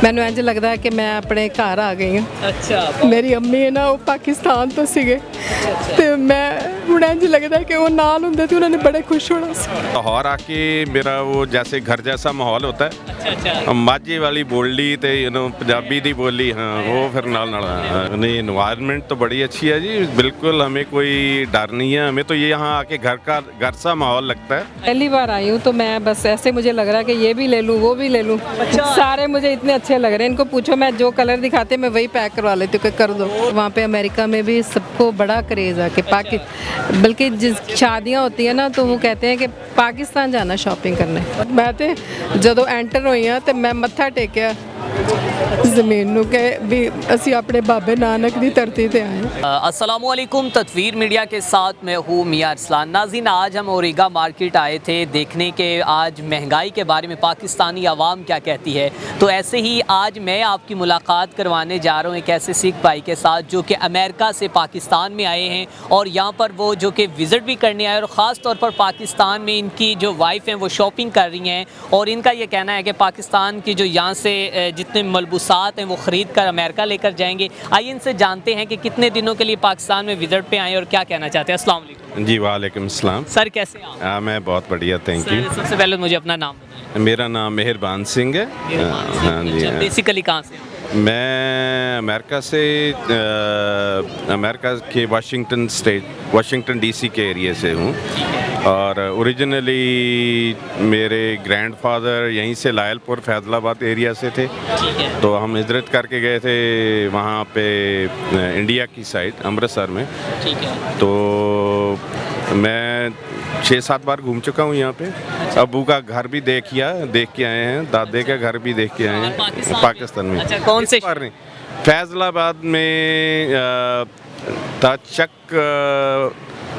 ਮੈਨੂੰ ਇੰਜ ਲੱਗਦਾ ਕਿ ਮੈਂ ਆਪਣੇ ਘਰ ਆ ਗਈ ਹਾਂ। ਅੱਛਾ ਮੇਰੀ ਅੰਮੀ ਹੈ ਨਾ ਉਹ ਪਾਕਿਸਤਾਨ ਤੋਂ ਸੀਗੇ ਤੇ ਮੈਂ ਹੁਣ ਇੰਜ ਲੱਗਦਾ ਕਿ ਉਹ ਨਾਲ ਹੁੰਦੇ ਤੇ ਉਹਨਾਂ ਨੇ ਬੜੇ ਖੁਸ਼ ਹੋਣਾ ਸੀ। लाहौर आके मेरा वो जैसे घर जैसा माहौल होता है। अच्छा माझे वाली बोली तो पंजाबी दी बोली हाँ वो फिर नाल नहीं इन्वायरमेंट तो बड़ी अच्छी है जी, बिल्कुल हमें कोई डर नहीं है। हमें तो ये यहाँ आके घर सा माहौल लगता है। पहली बार आई हूँ तो मैं बस ऐसे मुझे लग रहा है कि ये भी ले लूँ वो भी ले लूँ। सारे मुझे इतने अच्छे लग रहे हैं, इनको पूछो मैं जो कलर दिखाते मैं वही पैक करवा लेती हूँ कि कर दो। वहाँ पे अमेरिका में भी सबको बड़ा क्रेज़ है कि बल्कि जिस शादियाँ होती है ना तो वो कहते हैं कि पाकिस्तान जाना शॉपिंग करने। मैं तो ਜਦੋਂ एंटर ਹੋਈ ਹਾਂ ਤੇ ਮੈਂ ਮੱਥਾ ਟੇਕਿਆ ज़मीन ਨੂੰ कि भी ਅਸੀਂ ਆਪਣੇ ਬਾਬੇ नानक ਦੀ धरती ਤੇ आए। अस्सलामुअलैकुम, तदवीर मीडिया के साथ मैं हूँ मियां अरसलान। नाज़रीन, आज हम ओरेगा मार्केट आए थे देखने के आज महंगाई के बारे में पाकिस्तानी आवाम क्या कहती है। तो ऐसे ही आज मैं आपकी मुलाकात करवाने जा रहा हूँ एक ऐसे सिख भाई के साथ जो कि अमेरिका से पाकिस्तान में आए हैं और यहाँ पर वो जो कि विज़िट भी करने आए और ख़ास तौर पर पाकिस्तान में इनकी जो वाइफ हैं वो शॉपिंग कर रही हैं और इनका ये कहना है कि पाकिस्तान की जो यहाँ से जितने मलबूसात हैं वो ख़रीद कर अमेरिका लेकर जाएंगे। आइए इनसे जानते हैं कि कितने दिनों के लिए पाकिस्तान में विज़िट पे आए और क्या कहना चाहते हैं। अस्सलाम वालेकुम। जी वालेकुम सलाम। सर कैसे हैं आप? हाँ मैं बहुत बढ़िया, थैंक यू। सबसे पहले मुझे अपना नाम बताएं। मेरा नाम मेहरबान सिंह है। हाँ जी। हाँ। बेसिकली कहाँ से हैं? मैं अमेरिका से अमेरिका के वाशिंगटन डीसी के एरिया से हूँ और ओरिजिनली मेरे ग्रैंडफादर यहीं से लायलपुर फैज़लाबाद एरिया से थे। तो हम हिजरत करके गए थे वहाँ पे इंडिया की साइड अमृतसर में। ठीक है। तो मैं 6-7 बार घूम चुका हूँ यहाँ पे। अबू का घर भी देख के आए हैं, दादे का घर भी देख के आए हैं पाकिस्तान में। अच्छा, कौन से? फैज़लाबाद में ताचक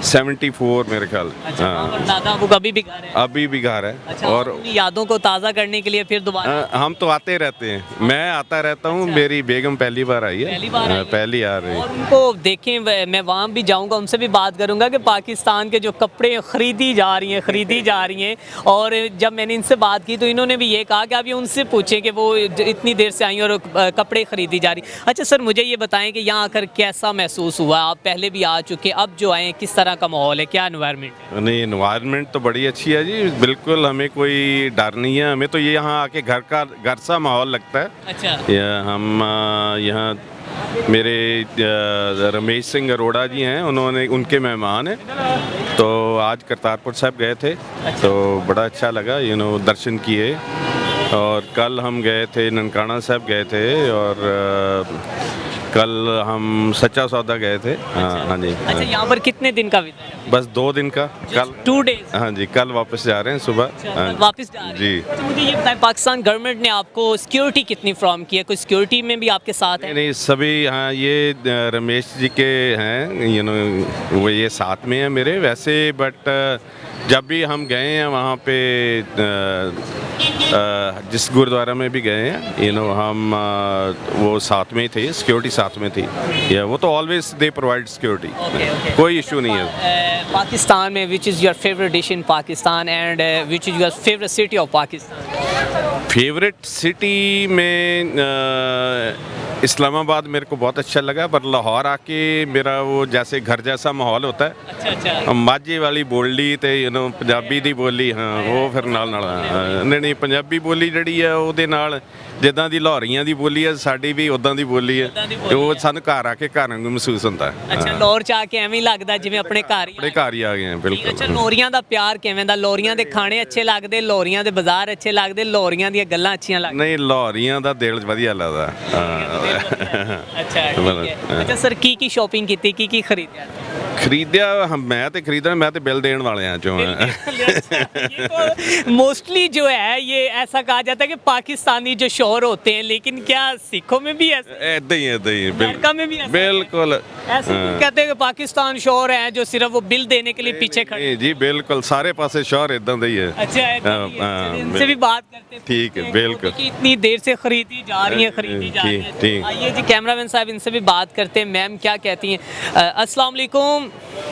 74 मेरे ख्याल। अच्छा, हाँ दादा वो अभी भी घर है? अभी भी घर है। अच्छा, और अपनी यादों को ताज़ा करने के लिए फिर दोबारा हम तो आते रहते हैं, मैं आता रहता हूँ। मेरी बेगम पहली बार आई है। पहली बार आई है? पहली आ रही है। और उनको देखें, मैं वहाँ भी जाऊँगा, उनसे भी बात करूँगा कि पाकिस्तान के जो कपड़े खरीदी जा रही हैं। और जब मैंने इनसे बात की तो इन्होंने भी ये कहा कि आप ये उनसे पूछें कि वो इतनी देर से आई और कपड़े खरीदी जा रही। अच्छा सर, मुझे ये बताएं कि यहाँ आकर कैसा महसूस हुआ? आप पहले भी आ चुके, अब जो आए किस तरह का माहौल है, क्या एनवायरनमेंट है? नहीं इन्वायरमेंट तो बड़ी अच्छी है जी, बिल्कुल हमें कोई डर नहीं है। हमें तो ये यहाँ आके घर सा माहौल लगता है। अच्छा। हम यहाँ मेरे रमेश सिंह अरोड़ा जी हैं, उनके मेहमान हैं। तो आज करतारपुर साहब गए थे। तो बड़ा अच्छा लगा, दर्शन किए। और कल हम गए थे ननकाना साहब गए थे और कल हम सच्चा सौदा गए थे। हाँ जी। अच्छा, यहाँ पर कितने दिन का वीज़ा है? बस 2 दिन का। कल 2 डेज? हाँ जी, कल वापस जा रहे हैं सुबह। हाँ, वापस जा रहे हैं? जी। अच्छा, मुझे ये बताएं, पाकिस्तान गवर्नमेंट ने आपको सिक्योरिटी कितनी फ्राहम की है? कोई सिक्योरिटी में भी आपके साथ है? नहीं सभी, हाँ ये रमेश जी के हैं, वो ये साथ में है मेरे वैसे। बट जब भी हम गए हैं वहाँ पे जिस गुरुद्वारा में भी गए हैं हम वो साथ में ही थे, सिक्योरिटी साथ में थी। या वो तो ऑलवेज दे प्रोवाइड सिक्योरिटी, कोई इशू नहीं है। पाकिस्तान में which is your favourite dish in Pakistan and which is your favourite city of Pakistan? Favourite city में इस्लामाबाद मेरे को बहुत अच्छा लगा, पर लाहौर आके मेरा वो जैसे घर जैसा माहौल होता है। अच्छा। माझे वाली बोली तो पंजाबी दी बोली हाँ वो फिर नाल नहीं पंजाबी बोली ਜਿਹੜੀ ਹੈ ਉਹਦੇ ਨਾਲ ਜਿੱਦਾਂ ਦੀ ਲਾਹੌਰੀਆਂ ਦੀ ਬੋਲੀ ਹੈ ਸਾਡੀ ਵੀ ਉਦਾਂ ਦੀ ਬੋਲੀ ਹੈ। ਉਹ ਸਾਨੂੰ ਘਰ ਆ ਕੇ ਘਰ ਵਾਂਗੂ ਮਹਿਸੂਸ ਹੁੰਦਾ ਹੈ। ਅੱਛਾ, ਲਾਹੌਰ ਚ ਆ ਕੇ ਐਵੇਂ ਹੀ ਲੱਗਦਾ ਜਿਵੇਂ ਆਪਣੇ ਘਰ ਹੀ ਆਪਣੇ ਘਰ ਹੀ ਆ ਗਏ ਹਾਂ ਬਿਲਕੁਲ। ਅੱਛਾ, ਲੋਰੀਆਂ ਦਾ ਪਿਆਰ ਕਿਵੇਂ ਦਾ? ਲੋਰੀਆਂ ਦੇ ਖਾਣੇ ਅੱਛੇ ਲੱਗਦੇ, ਲੋਰੀਆਂ ਦੇ ਬਾਜ਼ਾਰ ਅੱਛੇ ਲੱਗਦੇ, ਲੋਰੀਆਂ ਦੀਆਂ ਗੱਲਾਂ ਅੱਛੀਆਂ ਲੱਗਦੀਆਂ? ਨਹੀਂ ਲਾਹੌਰੀਆਂ ਦਾ ਦਿਲ ਵਧੀਆ ਲੱਗਦਾ। ਅੱਛਾ ਠੀਕ ਹੈ। ਅੱਛਾ ਸਰ, ਕੀ ਸ਼ਾਪਿੰਗ ਕੀਤੀ, ਕੀ ਖਰੀਦਿਆ? खरीदा मैं तो खरीदना, मैं तो बिल देने वाले हैं जो हैं। मोस्टली जो है ये ऐसा कहा जाता है कि पाकिस्तानी जो शौहर होते हैं, लेकिन क्या सिखों में भी ऐसा? ऐदा ही अमेरिका में भी ऐसा? बिल्कुल ऐसे कहते हैं कि पाकिस्तान शौहर हैं जो सिर्फ वो बिल देने के लिए पीछे खड़े। जी बिल्कुल, सारे पासे शौहर इदां दा ही है। अच्छा, इनसे भी बात करते हैं। ठीक है, बिल्कुल। इतनी देर से खरीदी जा रही है। आइए जी कैमरामैन साहब, इनसे भी बात करते हैं। मैम क्या कहती हैं? अस्सलाम वालेकुम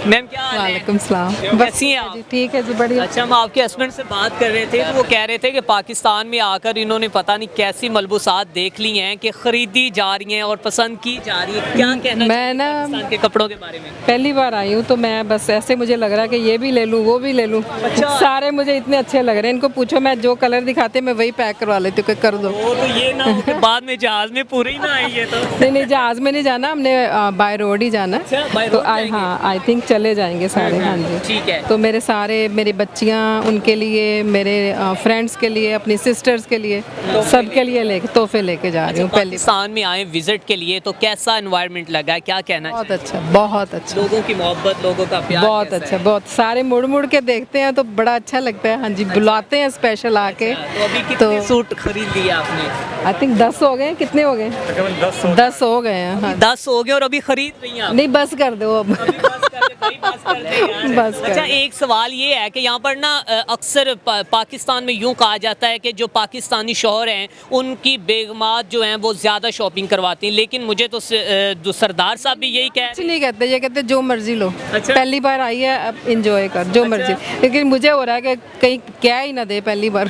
मैम क्या हाल है? वालेकुम सलाम। कैसी हैं आप? जी ठीक है जी, बढ़िया। अच्छा, हम आपके हस्बैंड से बात कर रहे थे तो वो कह रहे थे कि पाकिस्तान में आकर इन्होंने पता नहीं कैसी मलबूसात देख ली हैं कि खरीदी जा रही हैं और पसंद की जा रही है। क्या कहना मैं चाहिए ना पाकिस्तान के कपड़ों के बारे में? पहली बार आई हूँ तो मैं बस ऐसे मुझे लग रहा है कि ये भी ले लूँ वो भी ले लूँ। सारे मुझे इतने अच्छे लग रहे हैं, इनको पूछो मैं जो कलर दिखाते मैं वही पैक करवा लेती हूँ कि कर दो। वो तो ये ना हो कि बाद में जहाज में पूरे ही ना आई ये तो। नहीं जहाज में नहीं जाना, हमने बाय रोड ही जाना अच्छा, by तो road जाएंगे? हाँ आई थिंक चले जाएंगे सारे। हाँ जी ठीक है। तो मेरे सारे मेरी बच्चियाँ उनके लिए, मेरे फ्रेंड्स के लिए, अपनी सिस्टर्स के लिए, सबके लिए लेके तोहफे लेके जा रही हूँ पहली। पाकिस्तान में आए विजिट के लिए तो कैसा एनवायरनमेंट लगा है, क्या कहना बहुत चाहिए? अच्छा, बहुत अच्छा, लोगों की मोहब्बत, लोगों का प्यार बहुत कैसा अच्छा, है? बहुत सारे मुड़ मुड़ के देखते हैं तो बड़ा अच्छा लगता है। हाँ जी बुलाते हैं स्पेशल आके। तो अभी कितने सूट खरीद लिए आपने? आई थिंक 10 हो गए, कितने हो गए? 10 हो गए हैं। हाँ 10 हो गए और अभी खरीद रही हैं आप? नहीं बस कर दो अब। अभी बस कर दे भाई, बस कर दे यार। बस कर अच्छा, दे। एक सवाल ये है कि यहाँ पर ना अक्सर पाकिस्तान में यूँ कहा जाता है कि जो पाकिस्तानी शौहर हैं उनकी बेगमात जो हैं वो ज़्यादा शॉपिंग करवाती हैं, लेकिन मुझे तो जो सरदार साहब भी यही कह कुछ नहीं कहते, ये कहते जो मर्जी लो। अच्छा। पहली बार आई है अब इंजॉय कर जो मर्जी। लेकिन मुझे हो रहा है कि कहीं क्या ही ना दे पहली बार।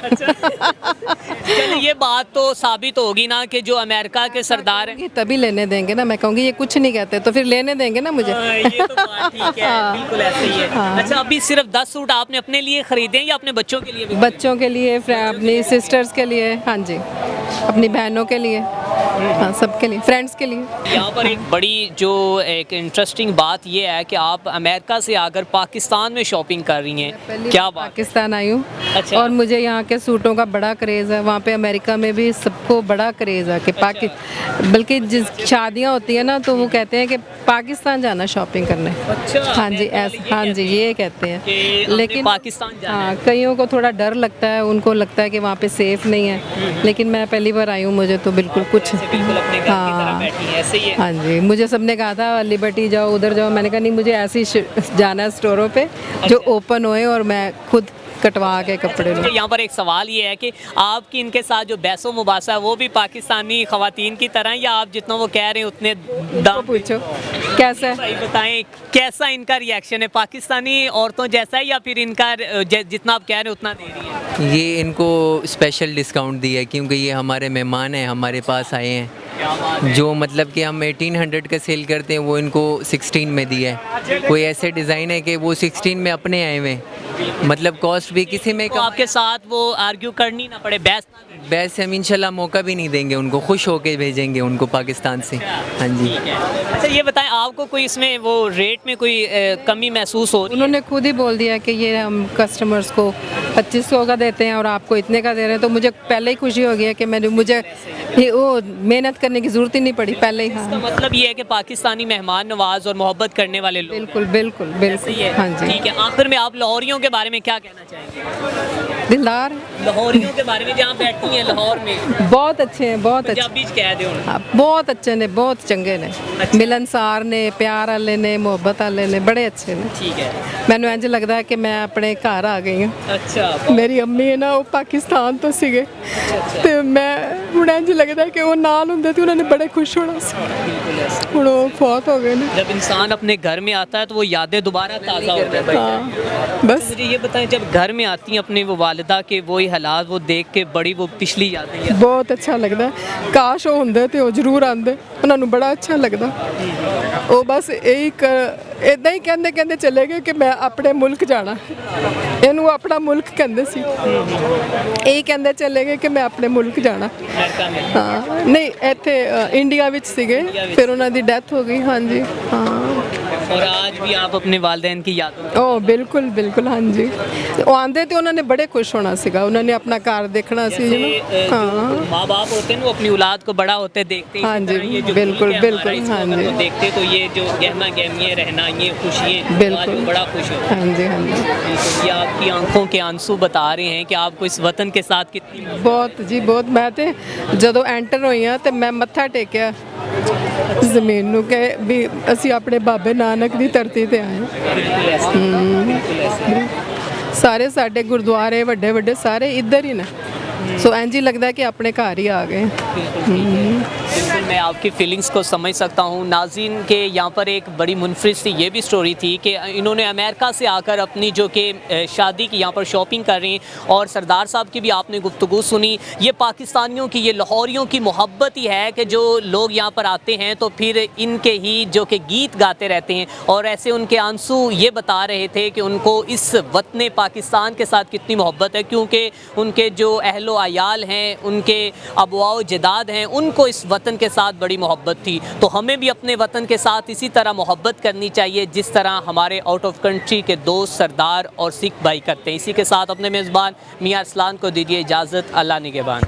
चलिए, ये बात तो साबित होगी ना कि जो अमेरिका के सरदार हैं। ये तभी लेने देंगे ना, मैं कहूँगी ये कुछ नहीं कहते तो फिर लेने देंगे ना मुझे। ये तो बात ठीक है, हाँ। बिल्कुल ऐसे ही है। हाँ। अच्छा, अभी सिर्फ 10 सूट आपने अपने लिए खरीदे हैं या अपने बच्चों के लिए भी? बच्चों के लिए, अपनी सिस्टर्स के लिए, हाँ जी, अपनी बहनों के लिए, हाँ सबके लिए, फ्रेंड्स के लिए। यहाँ पर एक बड़ी जो एक इंटरेस्टिंग बात ये है कि आप अमेरिका से आकर पाकिस्तान में शॉपिंग कर रही हैं, पहली क्या बार बात? पाकिस्तान आई हूँ। अच्छा। और मुझे यहाँ के सूटों का बड़ा क्रेज़ है। वहाँ पे अमेरिका में भी सबको बड़ा क्रेज़ है कि बल्कि जिस शादियाँ होती है ना तो वो कहते हैं कि पाकिस्तान जाना शॉपिंग करने। अच्छा, हाँ जी ऐसा, हाँ जी ये कहते कि हैं। हमने लेकिन पाकिस्तान जाना हाँ कईयों को थोड़ा डर लगता है, उनको लगता है कि वहाँ पे सेफ नहीं है। लेकिन मैं पहली बार आई हूँ, मुझे तो बिल्कुल कुछ, बिल्कुल अपने घर की तरह हाँ बैठी हैं, ऐसे ही है। हाँ जी मुझे सबने कहा था लिबर्टी जाओ, उधर जाओ। मैंने कहा नहीं, मुझे ऐसे ही जाना है स्टोरों पे जो ओपन होए और मैं खुद कटवा के कपड़े लूँ। यहाँ पर एक सवाल ये है कि आपकी इनके साथ जो बहसो मुबासा है वो भी पाकिस्तानी खवातीन की तरह, या आप जितना वो कह रहे हैं उतने दाम? पूछो कैसा है? भाई बताएं कैसा इनका रिएक्शन है, पाकिस्तानी औरतों जैसा है या फिर इनका जितना आप कह रहे हैं उतना दे रही है? ये इनको स्पेशल डिस्काउंट दिया है क्योंकि ये हमारे मेहमान हैं, हमारे पास आए हैं। जो मतलब कि हम 1800 का सेल करते हैं वो इनको 16 में दिया है। कोई ऐसे डिज़ाइन है कि वो 16 में अपने आए हुए हैं, मतलब कॉस्ट भी किसी में तो आपके साथ वो आर्ग्यू करनी ना पड़े, बहस ना करनी। वैसे हम इंशाल्लाह मौका भी नहीं देंगे उनको, खुश होके भेजेंगे उनको पाकिस्तान से। हाँ जी। ठीक है। अच्छा, ये बताएं आपको कोई इसमें वो रेट में कोई कमी महसूस हो रही है? उन्होंने खुद ही बोल दिया कि ये हम कस्टमर्स को 2500 का देते हैं और आपको इतने का दे रहे हैं। तो मुझे पहले ही खुशी हो गई है कि मुझे वो मेहनत करने की ज़रूरत ही नहीं पड़ी पहले ही। इसका हाँ मतलब ये है कि पाकिस्तानी मेहमान नवाज और मोहब्बत करने वाले लोग बिल्कुल बिल्कुल बिल्कुल। सही है। हाँ जी ठीक है, आखिर में आप लाहौरियों के बारे में क्या कहना चाहेंगे? दिलदार लाहौरियों के बारे में जहाँ बैठती हैं लाहौर में, बहुत अच्छे हैं, बहुत अच्छे। पंजाबी च कह दो हुण। हाँ, बहुत अच्छे ने, बहुत चंगे ने, मिलनसार ने, प्यार वाले ने, मुहब्बत वाले ने, बड़े अच्छे ने। ठीक है। मैंने इंज लगता है कि मैं अपने घर आ गई हूँ। अच्छा, ਮੇਰੀ ਅੰਮੀ ਹੈ ਨਾ ਉਹ ਪਾਕਿਸਤਾਨ ਤੋਂ ਸੀਗੇ ਤੇ ਮੈਂ ਹੁਣ ਇੰਜ ਲੱਗਦਾ ਕਿ ਉਹ ਨਾਲ ਹੁੰਦੇ ਤੇ ਉਹਨਾਂ ਨੇ ਬੜੇ ਖੁਸ਼ ਹੋਣਾ ਸੀ। ਹੁਣ ਉਹ ਫੌਤ ਹੋ ਗਏ ਨੇ। जब इंसान अपने घर में आता है तो वो यादें दोबारा ताज़ा होती है। हाँ बस मुझे ये बताएं, जब घर में आती हैं अपने वो वालिदा के वही हालात वो देख के बड़ी वो पिछली यादें याद? ਬਹੁਤ ਅੱਛਾ ਲੱਗਦਾ। ਕਾਸ਼ ਉਹ ਹੁੰਦੇ ਤੇ ਉਹ ਜ਼ਰੂਰ ਆਉਂਦੇ, ਉਹਨਾਂ ਨੂੰ ਬੜਾ ਅੱਛਾ ਲੱਗਦਾ। ਉਹ ਬਸ ਇਹੀ ਇਦਾਂ ਹੀ ਕਹਿੰਦੇ ਕਹਿੰਦੇ ਚਲੇ ਗਏ ਕਿ ਮੈਂ ਆਪਣੇ ਮੁਲਕ ਜਾਣਾ। ਇਹਨੂੰ ਆਪਣਾ ਮੁਲਕ ਕਹਿੰਦੇ ਸੀ। ਇਹੀ ਕਹਿੰਦੇ ਚਲੇ ਗਏ ਕਿ ਮੈਂ ਆਪਣੇ ਮੁਲਕ ਜਾਣਾ। अमेरिका में? ਹਾਂ ਨਹੀਂ ਇੱਥੇ ਇੰਡੀਆ ਵਿੱਚ ਸੀਗੇ, ਫਿਰ ਉਹਨਾਂ ਦੀ ਡੈਥ ਹੋ ਗਈ। ਹਾਂਜੀ ਹਾਂ। और आज भी आप अपने वालिदैन की याद ਉਹ ਬਿਲਕੁਲ ਬਿਲकुल ਹਾਂਜੀ। ਉਹ ਆਂਦੇ ਤੇ ਉਹਨਾਂ ਨੇ ਬੜੇ ਖੁਸ਼ ਹੋਣਾ ਸੀਗਾ, ਉਹਨਾਂ ਨੇ ਆਪਣਾ ਘਰ ਦੇਖਣਾ ਸੀ ਜੀ ਨਾ। ਹਾਂ माँ बाप होते हैं ना वो अपनी औलाद को बड़ा होते देखते हैं, हाँ इसी जी, तरह ये जो बिल्कुल, मुल्क है बिल्कुल, हमारा, इसको हाँ अगर जी। वो देखते तो ये जो गहमा गहमी रहना, ये खुशी आज बिल्कुल। वो बड़ा खुश हो। हाँ जी हाँ जी बिल्कुल, ये आपकी आंखों के आंसू बता रहे हैं कि आपको इस वतन के साथ कितनी ਬਹੁਤ ਜੀ ਬਹੁਤ। ਮੈਂ ਤੇ ਜਦੋਂ ਐਂਟਰ ਹੋਈ ਹਾਂ ਤੇ ਮੈਂ ਮੱਥਾ ਟੇਕਿਆ ਜ਼ਮੀਨ ਨੂੰ ਕਿ ਵੀ ਅਸੀਂ ਆਪਣੇ ਬਾਬੇ ਨਾਨਕ ਦੀ ਧਰਤੀ ਤੇ ਆਏ ਹਾਂ। ਸਾਰੇ ਸਾਡੇ ਗੁਰਦੁਆਰੇ ਵੱਡੇ ਵੱਡੇ ਸਾਰੇ ਇੱਧਰ ਹੀ ਨੇ। सो इंज ही लगता है कि अपने घर ही आ गए। बिल्कुल मैं आपकी फीलिंग्स को समझ सकता हूँ। नाज़रीन के यहाँ पर एक बड़ी मुनफरिद सी ये भी स्टोरी थी कि इन्होंने अमेरिका से आकर अपनी जो कि शादी की यहाँ पर शॉपिंग कर रही और सरदार साहब की भी आपने गुफ्तगू सुनी। ये पाकिस्तानियों की, ये लाहौरियों की मोहब्बत ही है कि जो लोग यहाँ पर आते हैं तो फिर इनके ही जो कि गीत गाते रहते हैं और ऐसे उनके आंसू ये बता रहे थे कि उनको इस वतन पाकिस्तान के साथ कितनी मोहब्बत है, क्योंकि उनके जो अहलो आयाल हैं, उनके अबवाओ जदाद हैं, उनको इस वतन के साथ बड़ी मोहब्बत थी। तो हमें भी अपने वतन के साथ इसी तरह मोहब्बत करनी चाहिए जिस तरह हमारे आउट ऑफ कंट्री के दोस्त सरदार और सिख भाई करते हैं। इसी के साथ अपने मेज़बान मियां अरसलान को दीजिए इजाज़त। अल्लाह निगहबान।